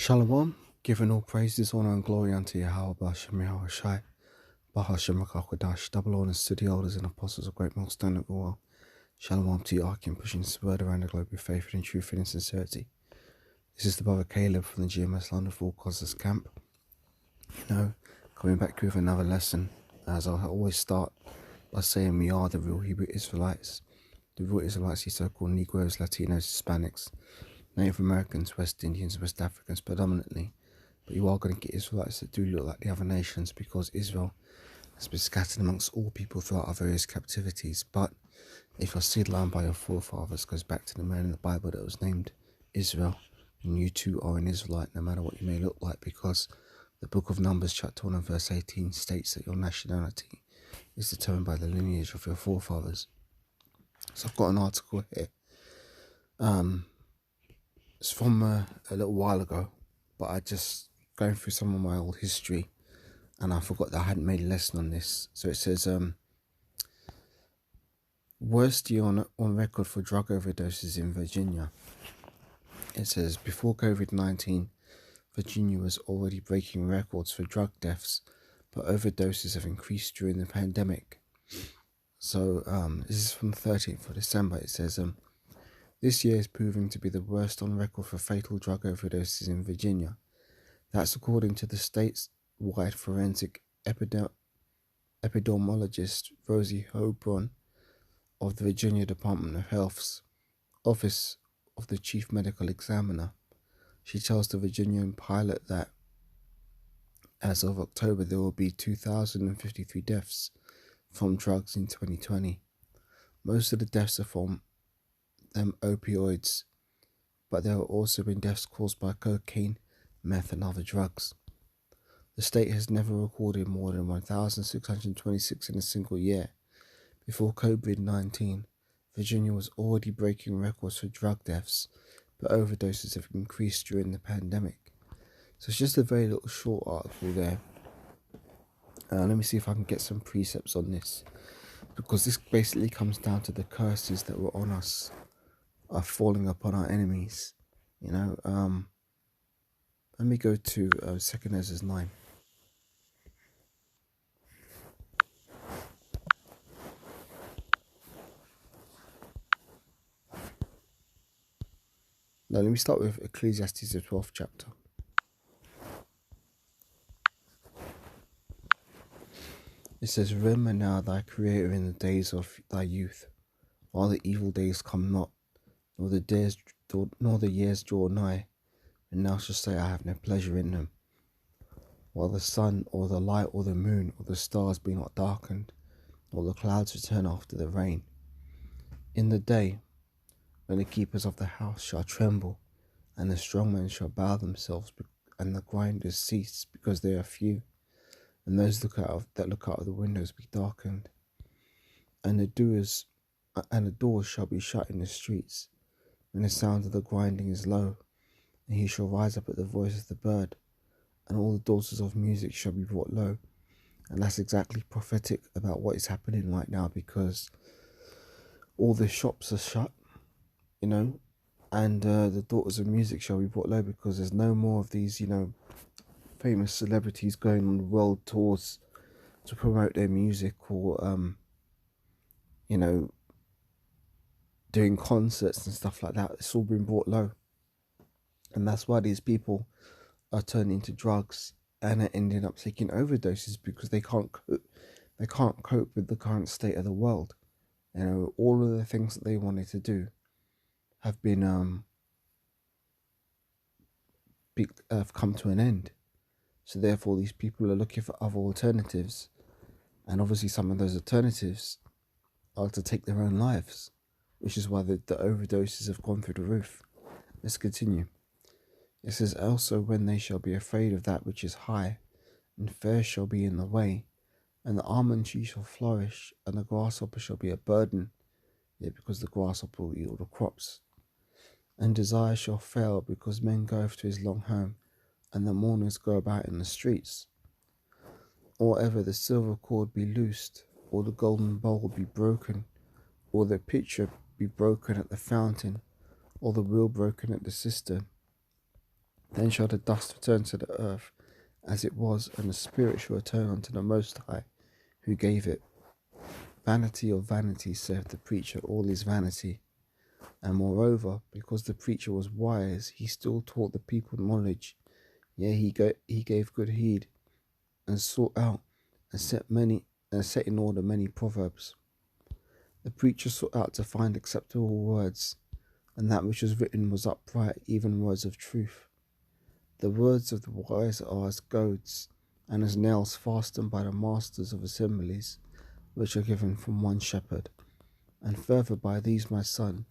Shalom, giving all praises, honor, and glory unto Yahweh, Bashem Yahushai, Bahashem Rakakwadash, double honors to the elders and apostles of great milestone of the world. Shalom to you, Arkin, pushing this word around the globe with faith and truth and in sincerity. This is the brother Caleb from the GMS London Full Causes Camp. Coming back with another lesson, as I always start by saying we are the real Hebrew Israelites. The real Israelites, these so-called Negroes, Latinos, Hispanics, Native Americans, West Indians, West Africans predominantly, but you are going to get Israelites that do look like the other nations because Israel has been scattered amongst all people throughout our various captivities. But if your seed line by your forefathers goes back to the man in the Bible that was named Israel, and you too are an Israelite no matter what you may look like, because the book of Numbers chapter 1 and verse 18 states that your nationality is determined by the lineage of your forefathers. So I've got an article here. It's from a little while ago, but I just going through some of my old history and I forgot that I hadn't made a lesson on this. So it says, worst year on record for drug overdoses in Virginia. It says, before COVID-19, Virginia was already breaking records for drug deaths, but overdoses have increased during the pandemic. So this is from the 13th of December. It says, this year is proving to be the worst on record for fatal drug overdoses in Virginia. That's according to the state's-wide forensic epidemiologist Rosie Hobron of the Virginia Department of Health's Office of the Chief Medical Examiner. She tells the Virginian Pilot that as of October there will be 2,053 deaths from drugs in 2020. Most of the deaths are from opioids, but there have also been deaths caused by cocaine, meth and other drugs. The state has never recorded more than 1,626 in a single year. Before COVID-19, Virginia was already breaking records for drug deaths, but overdoses have increased during the pandemic. So it's just a very little short article there. Let me see if I can get some precepts on this, because this basically comes down to the curses that were on us are falling upon our enemies. Let me go to 2nd Ezra 9. Now let me start with Ecclesiastes, the 12th chapter. It says, remember now thy Creator in the days of thy youth, while the evil days come not, nor the years draw nigh, and thou shalt say, I have no pleasure in them. While the sun, or the light, or the moon, or the stars be not darkened, nor the clouds return after the rain. In the day, when the keepers of the house shall tremble, and the strong men shall bow themselves, and the grinders cease, because they are few, and those that look out of the windows be darkened, and the doors shall be shut in the streets, when the sound of the grinding is low, and he shall rise up at the voice of the bird, and all the daughters of music shall be brought low. And that's exactly prophetic about what is happening right now, because all the shops are shut, and the daughters of music shall be brought low, because there's no more of these, famous celebrities going on the world tours to promote their music, or doing concerts and stuff like that. It's all been brought low, and that's why these people are turning to drugs and are ending up taking overdoses, because they can't cope with the current state of the world. All of the things that they wanted to do have been have come to an end. So therefore these people are looking for other alternatives, and obviously some of those alternatives are to take their own lives, which is why the overdoses have gone through the roof. Let's continue. It says, also when they shall be afraid of that which is high, and fair shall be in the way, and the almond tree shall flourish, and the grasshopper shall be a burden, yet because the grasshopper will eat all the crops. And desire shall fail, because men go to his long home, and the mourners go about in the streets. Or ever the silver cord be loosed, or the golden bowl be broken, or the pitcher be broken at the fountain, or the wheel broken at the cistern. Then shall the dust return to the earth as it was, and the spirit shall return unto the Most High, who gave it. Vanity of vanity, saith the preacher, all is vanity. And moreover, because the preacher was wise, he still taught the people knowledge. Yea, he gave good heed, and sought out, and set in order many proverbs. The preacher sought out to find acceptable words, and that which was written was upright, even words of truth. The words of the wise are as goads, and as nails fastened by the masters of assemblies, which are given from one shepherd. And further by these, my son,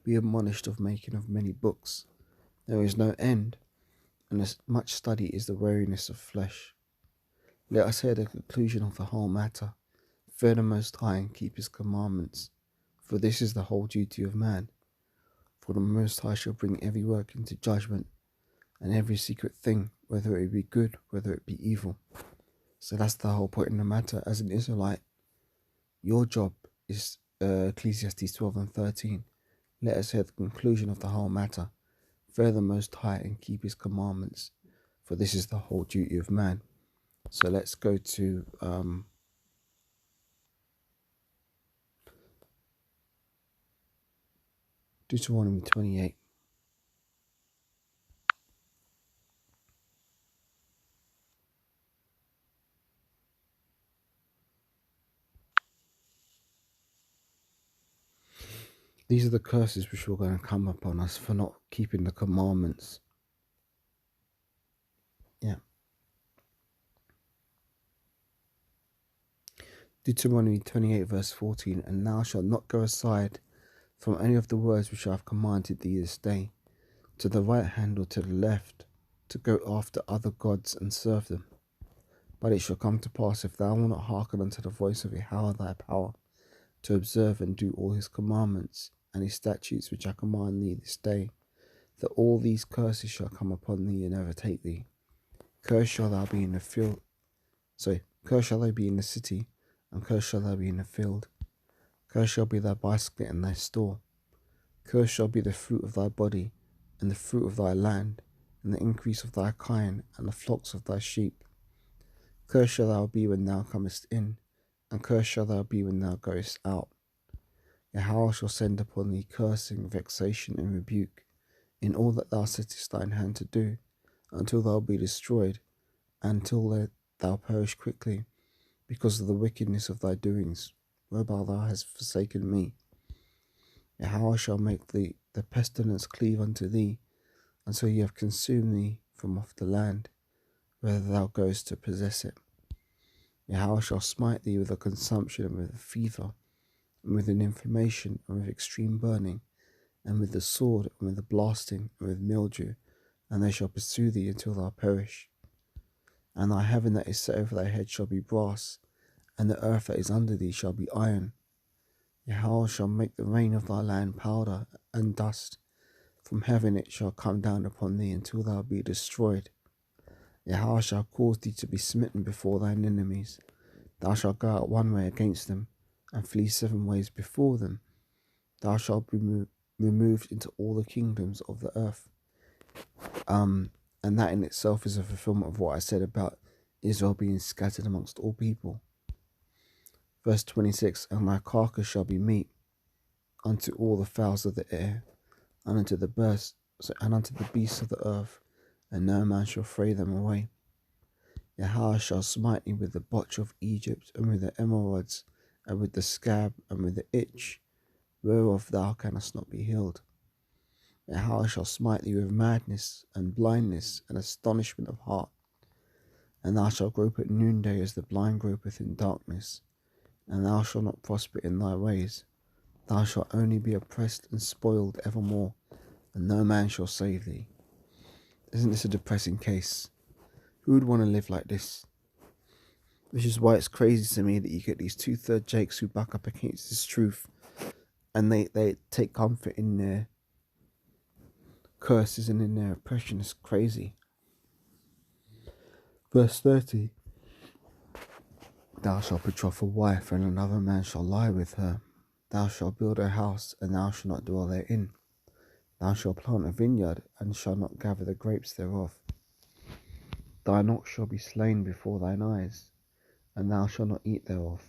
be admonished of making of many books. There is no end, and as much study is the weariness of flesh. Let us hear the conclusion of the whole matter. Fear the Most High and keep his commandments, for this is the whole duty of man. For the Most High shall bring every work into judgment, and every secret thing, whether it be good, whether it be evil. So that's the whole point in the matter. As an Israelite, your job is Ecclesiastes 12 and 13. Let us hear the conclusion of the whole matter. Fear the Most High and keep his commandments, for this is the whole duty of man. So let's go to Deuteronomy 28. These are the curses which were going to come upon us for not keeping the commandments. Yeah. Deuteronomy 28 verse 14. And thou shalt not go aside from any of the words which I have commanded thee this day, to the right hand or to the left, to go after other gods and serve them. But it shall come to pass, if thou wilt not hearken unto the voice of Yahweh thy power, to observe and do all his commandments and his statutes which I command thee this day, that all these curses shall come upon thee and overtake thee. Cursed shall thou be in the field. Cursed shall thou be in the city, and cursed shall thou be in the field. Cursed shall be thy basket and thy store. Cursed shall be the fruit of thy body, and the fruit of thy land, and the increase of thy kine, and the flocks of thy sheep. Cursed shall thou be when thou comest in, and cursed shall thou be when thou goest out. Yahweh shall send upon thee cursing, vexation, and rebuke, in all that thou settest thine hand to do, until thou be destroyed, until thou perish quickly, because of the wickedness of thy doings, whereby thou hast forsaken me. Yahweh shall make the pestilence cleave unto thee, until ye have consumed thee from off the land, whether thou goest to possess it. Yahweh shall smite thee with a consumption, and with a fever, and with an inflammation, and with extreme burning, and with the sword, and with the blasting, and with mildew, and they shall pursue thee until thou perish. And thy heaven that is set over thy head shall be brass, and the earth that is under thee shall be iron. Yahweh shall make the rain of thy land powder and dust. From heaven it shall come down upon thee until thou be destroyed. Yahweh shall cause thee to be smitten before thine enemies. Thou shalt go out one way against them, and flee 7 ways before them. Thou shalt be removed into all the kingdoms of the earth. And that in itself is a fulfillment of what I said about Israel being scattered amongst all people. Verse 26, and thy carcass shall be meat unto all the fowls of the air, and unto the birds, and unto the beasts of the earth, and no man shall fray them away. Yahweh shall smite thee with the botch of Egypt, and with the emerods, and with the scab, and with the itch, whereof thou canst not be healed. Yahweh shall smite thee with madness, and blindness, and astonishment of heart. And thou shalt grope at noonday as the blind gropeth in darkness, and thou shalt not prosper in thy ways. Thou shalt only be oppressed and spoiled evermore, and no man shall save thee. Isn't this a depressing case? Who would want to live like this? Which is why it's crazy to me that you get these 2/3 Jakes who back up against this truth, and they take comfort in their curses and in their oppression. It's crazy. Verse 30. Thou shalt betroth a wife, and another man shall lie with her. Thou shalt build a house, and thou shalt not dwell therein. Thou shalt plant a vineyard, and shalt not gather the grapes thereof. Thine ox shall be slain before thine eyes, and thou shalt not eat thereof.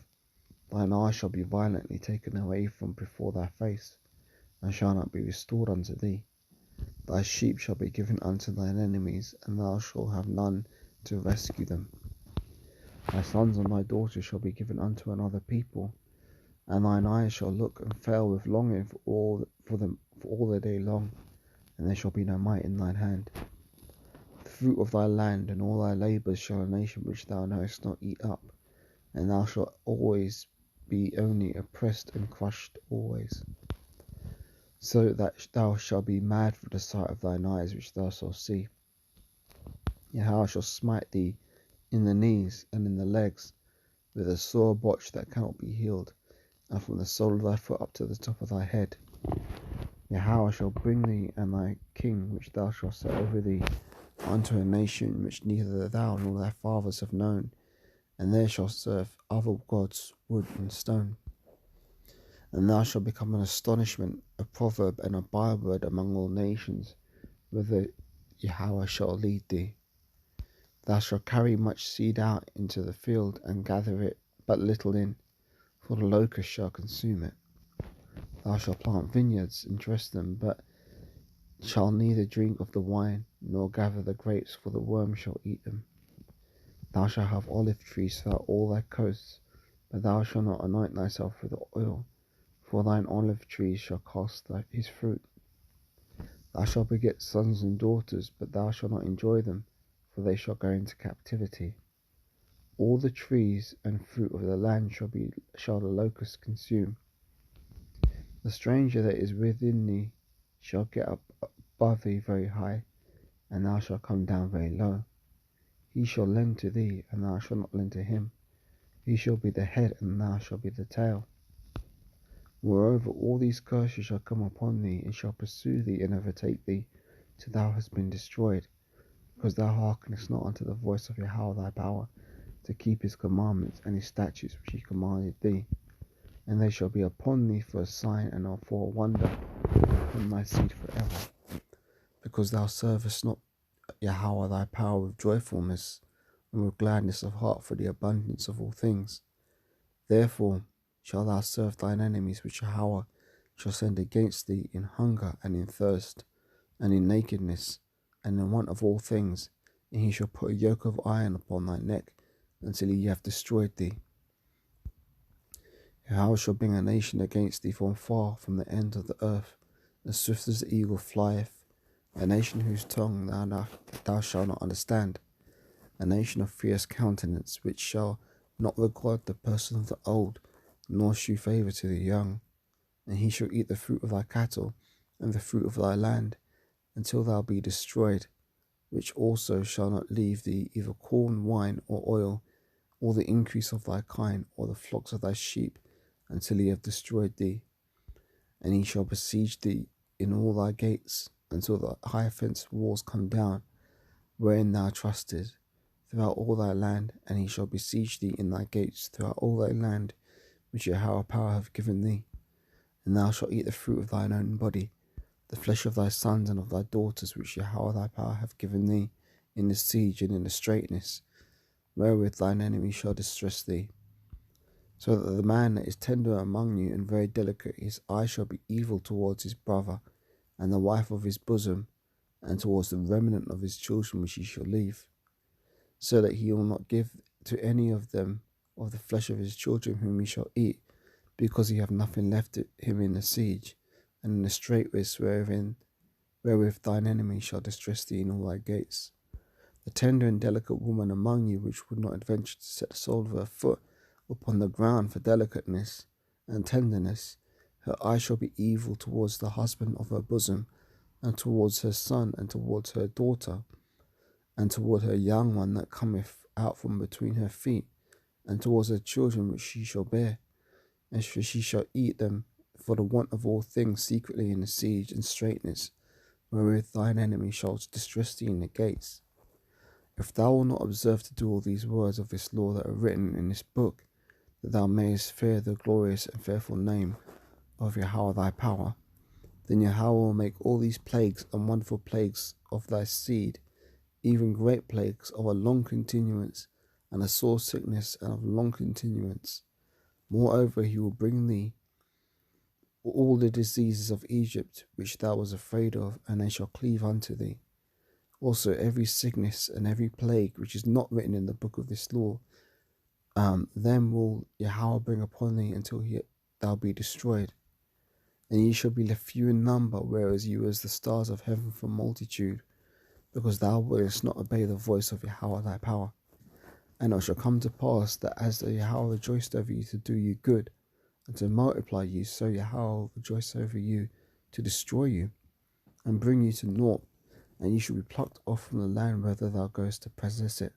Thine eye shall be violently taken away from before thy face, and shall not be restored unto thee. Thy sheep shall be given unto thine enemies, and thou shalt have none to rescue them. Thy sons and thy daughters shall be given unto another people, and thine eyes shall look and fail with longing for all the day long, and there shall be no might in thine hand. The fruit of thy land and all thy labours shall a nation which thou knowest not eat up, and thou shalt always be only oppressed and crushed always, so that thou shalt be mad for the sight of thine eyes which thou shalt see. Yahweh shall smite thee in the knees and in the legs with a sore botch that cannot be healed, and from the sole of thy foot up to the top of thy head. Yahweh shall bring thee and thy king which thou shalt set over thee unto a nation which neither thou nor thy fathers have known, and there shall serve other gods, wood and stone. And thou shalt become an astonishment, a proverb, and a byword among all nations, whither Yahweh shall lead thee. Thou shalt carry much seed out into the field, and gather it but little in, for the locust shall consume it. Thou shalt plant vineyards, and dress them, but shall neither drink of the wine, nor gather the grapes, for the worm shall eat them. Thou shalt have olive trees throughout all thy coasts, but thou shalt not anoint thyself with oil, for thine olive trees shall cast his fruit. Thou shalt beget sons and daughters, but thou shalt not enjoy them, for they shall go into captivity. All the trees and fruit of the land shall the locust consume. The stranger that is within thee shall get up above thee very high, and thou shalt come down very low. He shall lend to thee, and thou shalt not lend to him. He shall be the head, and thou shalt be the tail. Moreover, all these curses shall come upon thee, and shall pursue thee and overtake thee, till thou hast been destroyed, because thou hearkenest not unto the voice of Yahweh thy power, to keep his commandments and his statutes which he commanded thee. And they shall be upon thee for a sign and for a wonder upon thy seed forever, because thou servest not Yahweh thy power with joyfulness and with gladness of heart for the abundance of all things. Therefore shalt thou serve thine enemies which Yahweh shall send against thee in hunger and in thirst and in nakedness and in want of all things, and he shall put a yoke of iron upon thy neck until he have destroyed thee. Yahweh shall bring a nation against thee from far, from the end of the earth, as swift as the eagle flieth, a nation whose tongue thou shalt not understand, a nation of fierce countenance, which shall not regard the person of the old, nor shew favour to the young. And he shall eat the fruit of thy cattle, and the fruit of thy land, until thou be destroyed, which also shall not leave thee either corn, wine, or oil, or the increase of thy kine, or the flocks of thy sheep, until he have destroyed thee. And he shall besiege thee in all thy gates, until the high fenced walls come down, wherein thou trusted, throughout all thy land. And he shall besiege thee in thy gates throughout all thy land, which Yahweh power hath given thee. And thou shalt eat the fruit of thine own body, the flesh of thy sons and of thy daughters, which Yahweh thy power hath given thee, in the siege and in the straitness, wherewith thine enemy shall distress thee. So that the man that is tender among you and very delicate, his eye shall be evil towards his brother, and the wife of his bosom, and towards the remnant of his children which he shall leave, so that he will not give to any of them of the flesh of his children whom he shall eat, because he have nothing left him in the siege, and in the straitness wherewith thine enemy shall distress thee in all thy gates. The tender and delicate woman among you, which would not adventure to set the sole of her foot upon the ground for delicateness and tenderness, her eye shall be evil towards the husband of her bosom, and towards her son, and towards her daughter, and toward her young one that cometh out from between her feet, and towards her children which she shall bear. And she shall eat them for the want of all things secretly in the siege and straitness, wherewith thine enemy shall distress thee in the gates. If thou wilt not observe to do all these words of this law that are written in this book, that thou mayest fear the glorious and fearful name of Yahweh thy power, Then Yahweh will make all these plagues and wonderful plagues of thy seed, even great plagues of a long continuance, and a sore sickness and of long continuance. Moreover, he will bring thee all the diseases of Egypt, which thou was afraid of, and they shall cleave unto thee. Also every sickness and every plague which is not written in the book of this law, them will Yahweh bring upon thee until thou be destroyed. And ye shall be left few in number, whereas you as the stars of heaven from multitude, because thou wouldest not obey the voice of Yahweh thy power. And it shall come to pass that as the Yahweh rejoiced over you to do you good, and to multiply you, so Yahweh will rejoice over you to destroy you, and bring you to naught, and you shall be plucked off from the land whither thou goest to possess it.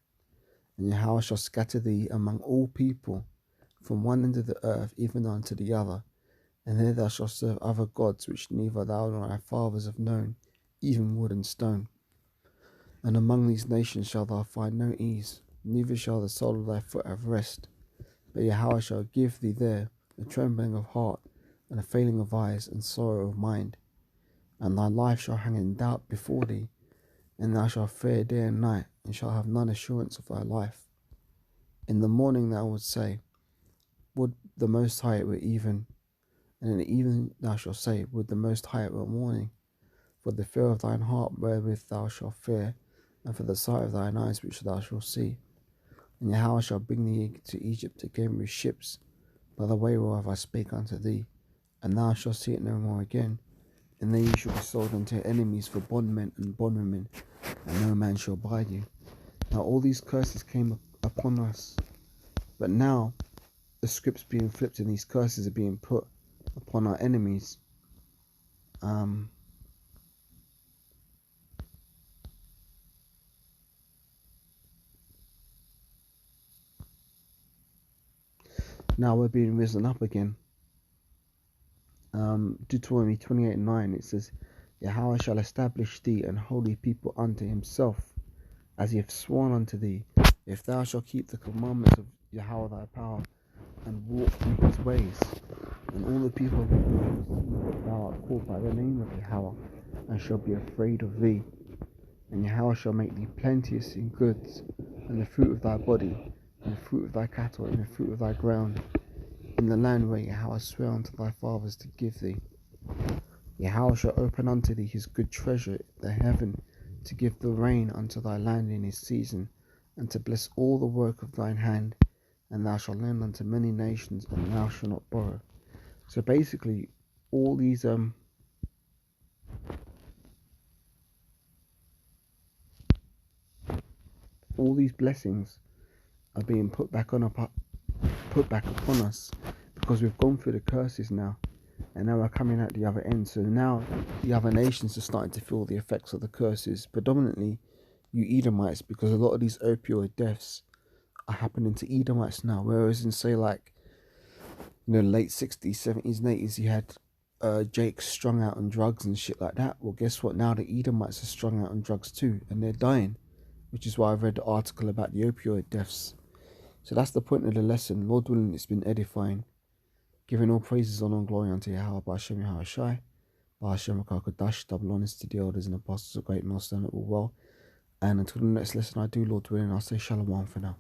And Yahweh shall scatter thee among all people, from one end of the earth even unto the other, and there thou shalt serve other gods which neither thou nor thy fathers have known, even wood and stone. And among these nations shalt thou find no ease, neither shall the sole of thy foot have rest. But Yahweh shall give thee there a trembling of heart, and a failing of eyes, and sorrow of mind. And thy life shall hang in doubt before thee, and thou shalt fear day and night, and shalt have none assurance of thy life. In the morning thou wilt say, would the Most High it were even, and in the evening thou shalt say, would the Most High it were morning. For the fear of thine heart wherewith thou shalt fear, and for the sight of thine eyes which thou shalt see. And Yahweh shall bring thee to Egypt again with ships, by the way whereof I spake unto thee, and thou shalt see it no more again. And then ye shall be sold unto enemies for bondmen and bondwomen, and no man shall buy you. Now all these curses came upon us, but now the scripts being flipped and these curses are being put upon our enemies. Now we're being risen up again. Deuteronomy 28:9, it says, Yahweh shall establish thee an holy people unto himself, as he hath sworn unto thee, if thou shalt keep the commandments of Yahweh thy power, and walk in his ways. And all the people of Israel shall see that thou art called by the name of Yahweh, and shall be afraid of thee. And Yahweh shall make thee plenteous in goods, and the fruit of thy body, and the fruit of thy cattle, and the fruit of thy ground, in the land where Yahweh sware unto thy fathers to give thee. Yahweh shall open unto thee his good treasure, the heaven, to give the rain unto thy land in his season, and to bless all the work of thine hand. And thou shalt lend unto many nations, and thou shalt not borrow. So basically, all these blessings are being put back upon us, because we've gone through the curses now, and now we're coming out the other end. So now the other nations are starting to feel the effects of the curses, predominantly you Edomites, because a lot of these opioid deaths are happening to Edomites now, whereas in say like late 60s, 70s and 80s you had Jake strung out on drugs and shit like that. Well, guess what, now the Edomites are strung out on drugs too, and they're dying, which is why I've read the article about the opioid deaths. So that's the point of the lesson. Lord willing, it's been edifying. Giving all praises, honor and glory unto Yahweh, Ba'ashem Yahweh Shai, Ba'ashem HaKadosh, double honors to the elders and apostles of great and all stand it all well. And until the next lesson I do, Lord willing, I'll say shalom for now.